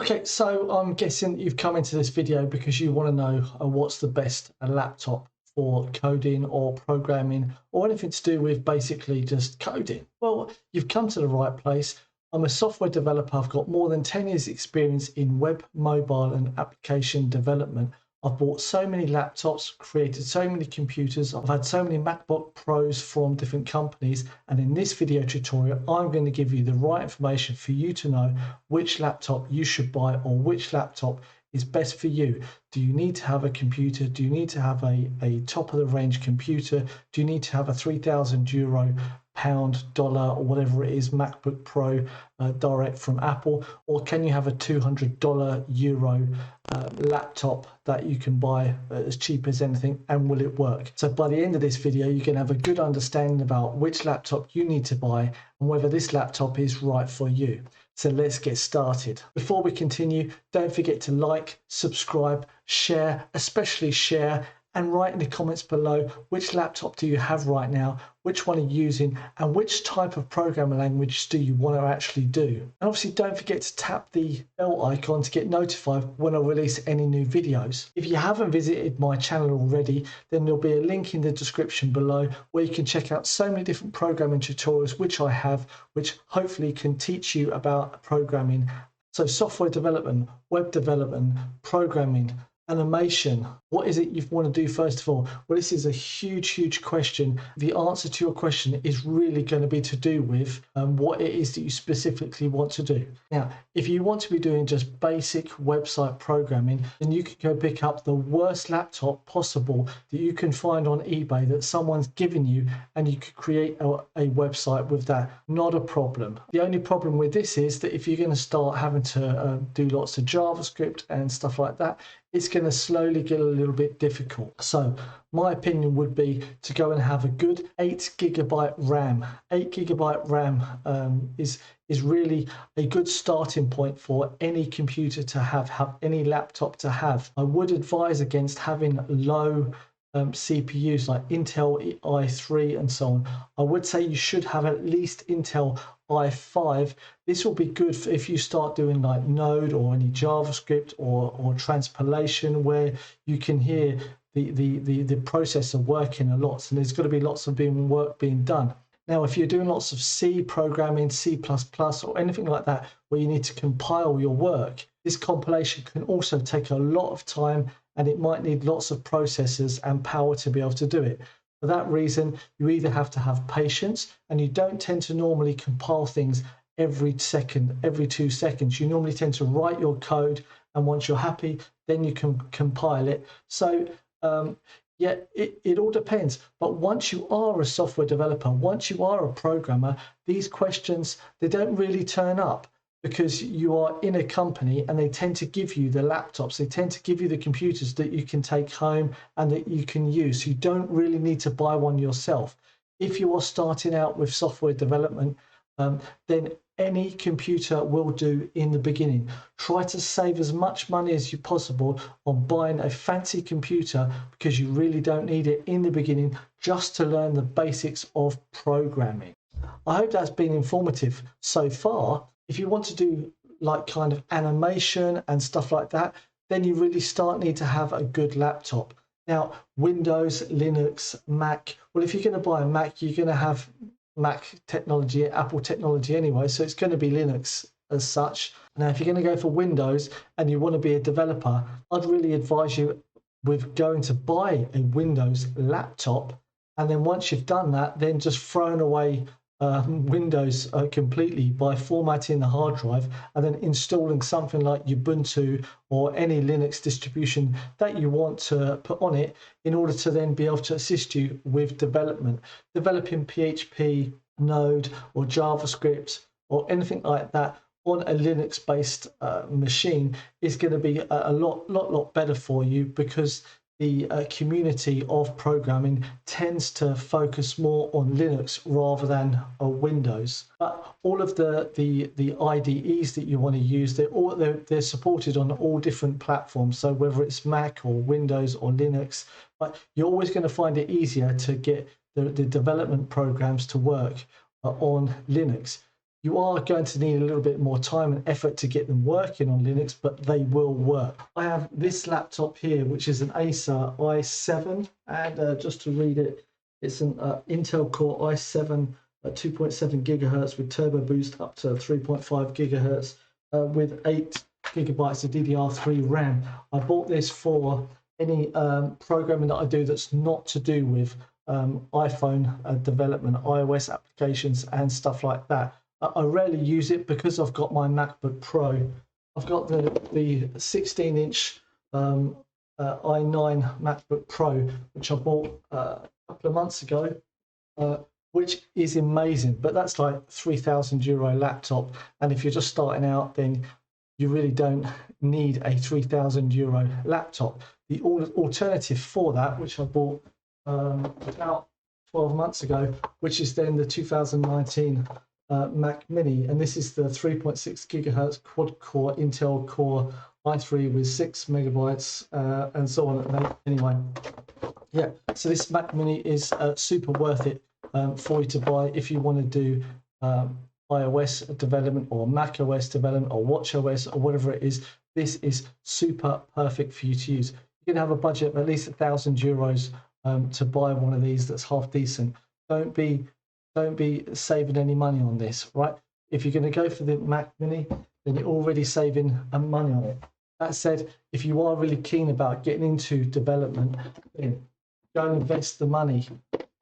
Okay, so I'm guessing you've come into this video because you want to know what's the best laptop for coding or programming or anything to do with basically just coding. Well, you've come to the right place. I'm a software developer. I've got more than 10 years experience in web, mobile and application development. I've bought so many laptops, created so many computers. I've had so many Macbook Pros from different companies. And in this video tutorial, I'm going to give you the right information for you to know which laptop you should buy or which laptop is best for you. Do you need to have a computer? Do you need to have a top of the range computer? Do you need to have a €3,000, pound, dollar, or whatever it is, MacBook Pro direct from Apple? Or can you have a $200 euro laptop that you can buy as cheap as anything, and will it work? So by the end of this video, you can have a good understanding about which laptop you need to buy and whether this laptop is right for you. So let's get started. Before we continue, don't forget to like, subscribe, share, especially share, and write in the comments below which laptop do you have right now, which one are you using, and which type of programming language do you want to actually do. And obviously don't forget to tap the bell icon to get notified when I release any new videos. If you haven't visited my channel already, then there'll be a link in the description below where you can check out so many different programming tutorials which I have, which hopefully can teach you about programming. So software development, web development, programming, animation. What is it you want to do first of all? Well, this is a huge question. The answer to your question is really going to be to do with what it is that you specifically want to do. Now, if you want to be doing just basic website programming, then you can go pick up the worst laptop possible that you can find on eBay that someone's given you, and you could create a website with that. Not a problem. The only problem with this is that if you're going to start having to do lots of JavaScript and stuff like that, it's going to slowly get a little bit difficult. So my opinion would be to go and have a good 8 GB RAM. 8 GB RAM is really a good starting point for any computer to have any laptop to have. I would advise against having low CPUs like Intel i3 and so on. I would say you should have at least Intel i5. This will be good for if you start doing like Node or any JavaScript or transpilation, where you can hear the processor working a lot, and there's got to be lots of work being done. Now, if you're doing lots of C programming, C++, or anything like that, where you need to compile your work, this compilation can also take a lot of time, and it might need lots of processors and power to be able to do it. For that reason, you either have to have patience, and you don't tend to normally compile things every 2 seconds. You normally tend to write your code, and once you're happy, then you can compile it. So yeah, it all depends. But once you are a software developer, once you are a programmer, these questions, they don't really turn up, because you are in a company and they tend to give you the laptops, they tend to give you the computers that you can take home and that you can use. You don't really need to buy one yourself. If you are starting out with software development, then any computer will do in the beginning. Try to save as much money as you possible on buying a fancy computer, because you really don't need it in the beginning, just to learn the basics of programming. I hope that's been informative so far. If you want to do like kind of animation and stuff like that, then you really need to have a good laptop. Now, Windows, Linux, Mac. Well, if you're going to buy a Mac, you're going to have Mac technology, Apple technology anyway, so it's going to be Linux as such. Now, if you're going to go for Windows and you want to be a developer, I'd really advise you with going to buy a Windows laptop, and then once you've done that, then just throwing away Windows completely by formatting the hard drive and then installing something like Ubuntu or any Linux distribution that you want to put on it, in order to then be able to assist you with developing PHP, Node or JavaScript or anything like that on a Linux based machine is going to be a lot better for you, because the community of programming tends to focus more on Linux rather than Windows. But all of the IDEs that you want to use, they're supported on all different platforms. So whether it's Mac or Windows or Linux, but you're always going to find it easier to get the development programs to work on Linux. You are going to need a little bit more time and effort to get them working on Linux, but they will work. I have this laptop here, which is an Acer i7, and just to read it, it's an Intel Core i7 at 2.7 gigahertz with turbo boost up to 3.5 gigahertz with 8 gigabytes of DDR3 RAM. I bought this for any programming that I do that's not to do with iPhone development, iOS applications and stuff like that. I rarely use it because I've got my MacBook Pro. I've got the 16-inch i9 MacBook Pro, which I bought a couple of months ago, which is amazing. But that's like €3,000 laptop, and if you're just starting out, then you really don't need a €3,000 laptop. The alternative for that, which I bought about 12 months ago, which is then the 2019 Mac Mini, and this is the 3.6 gigahertz quad-core Intel Core i3 with 6 megabytes and so on. Anyway, yeah, so this Mac Mini is super worth it for you to buy if you want to do iOS development or Mac OS development or Watch OS or whatever it is. This is super perfect for you to use. You can have a budget of at least €1,000 to buy one of these that's half decent. Don't be saving any money on this, right? If you're going to go for the Mac Mini, then you're already saving money on it. That said, if you are really keen about getting into development, then go and invest the money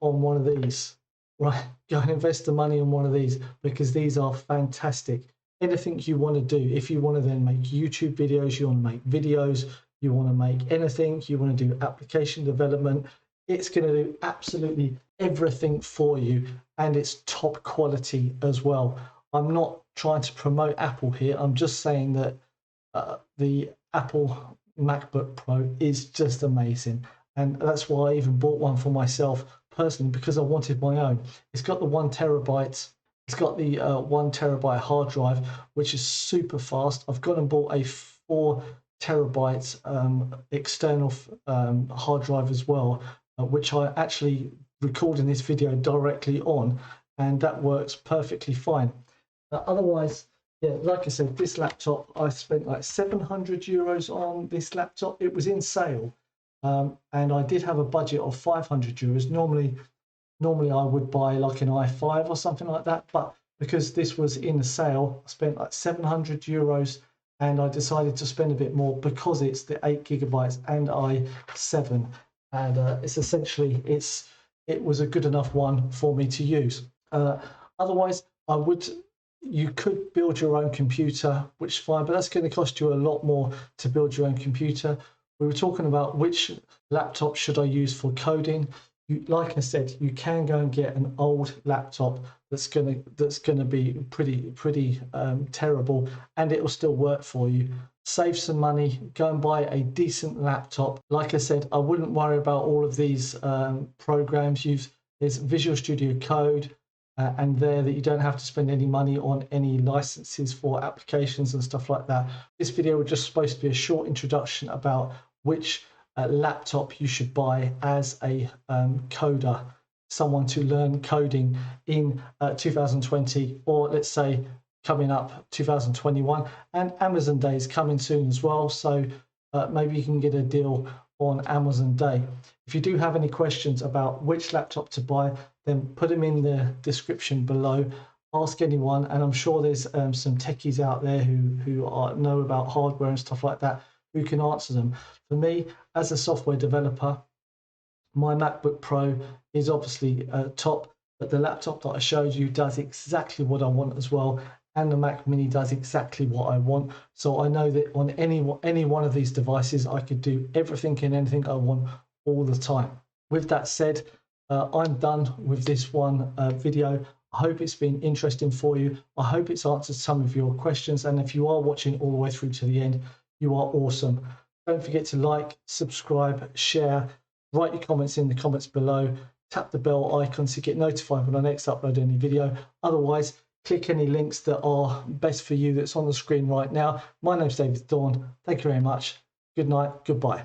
on one of these, right? Go and invest the money on one of these, because these are fantastic. Anything you want to do, if you want to then make YouTube videos, you want to make videos, you want to make anything, you want to do application development, it's going to do absolutely everything for you, and it's top quality as well. I'm not trying to promote Apple here. I'm just saying that the Apple MacBook Pro is just amazing, and that's why I even bought one for myself personally, because I wanted my own. It's got the 1 terabyte. It's got the 1 terabyte hard drive, which is super fast. I've gone and bought a 4 terabyte external hard drive as well, which I actually recording this video directly on, and that works perfectly fine. Otherwise, yeah, like I said, this laptop, I spent like €700 on this laptop. It was in sale, and I did have a budget of €500. Normally I would buy like an i5 or something like that, but because this was in a sale, I spent like €700, and I decided to spend a bit more because it's the 8 gigabytes and i7, and it's essentially it was a good enough one for me to use. Otherwise, you could build your own computer, which is fine, but that's going to cost you a lot more to build your own computer. We were talking about which laptop should I use for coding. Like I said, you can go and get an old laptop that's gonna be pretty terrible, and it will still work for you. Save some money, go and buy a decent laptop. Like I said, I wouldn't worry about all of these programs. There's Visual Studio Code, and there that you don't have to spend any money on any licenses for applications and stuff like that. This video was just supposed to be a short introduction about which laptop you should buy as a coder, someone to learn coding in 2020, or let's say coming up 2021, and Amazon Day is coming soon as well, so maybe you can get a deal on Amazon Day. If you do have any questions about which laptop to buy, then put them in the description below. Ask anyone, and I'm sure there's some techies out there who know about hardware and stuff like that, who can answer them. For me, as a software developer, my MacBook Pro is obviously top, but the laptop that I showed you does exactly what I want as well, and the Mac Mini does exactly what I want. So I know that on any one of these devices, I could do everything and anything I want all the time. With that said, I'm done with this one video. I hope it's been interesting for you. I hope it's answered some of your questions, and if you are watching all the way through to the end, you are awesome. Don't forget to like, subscribe, share, write your comments in the comments below, tap the bell icon to get notified when I next upload any video. Otherwise, click any links that are best for you that's on the screen right now. My name's David Dawn. Thank you very much. Good night. Goodbye.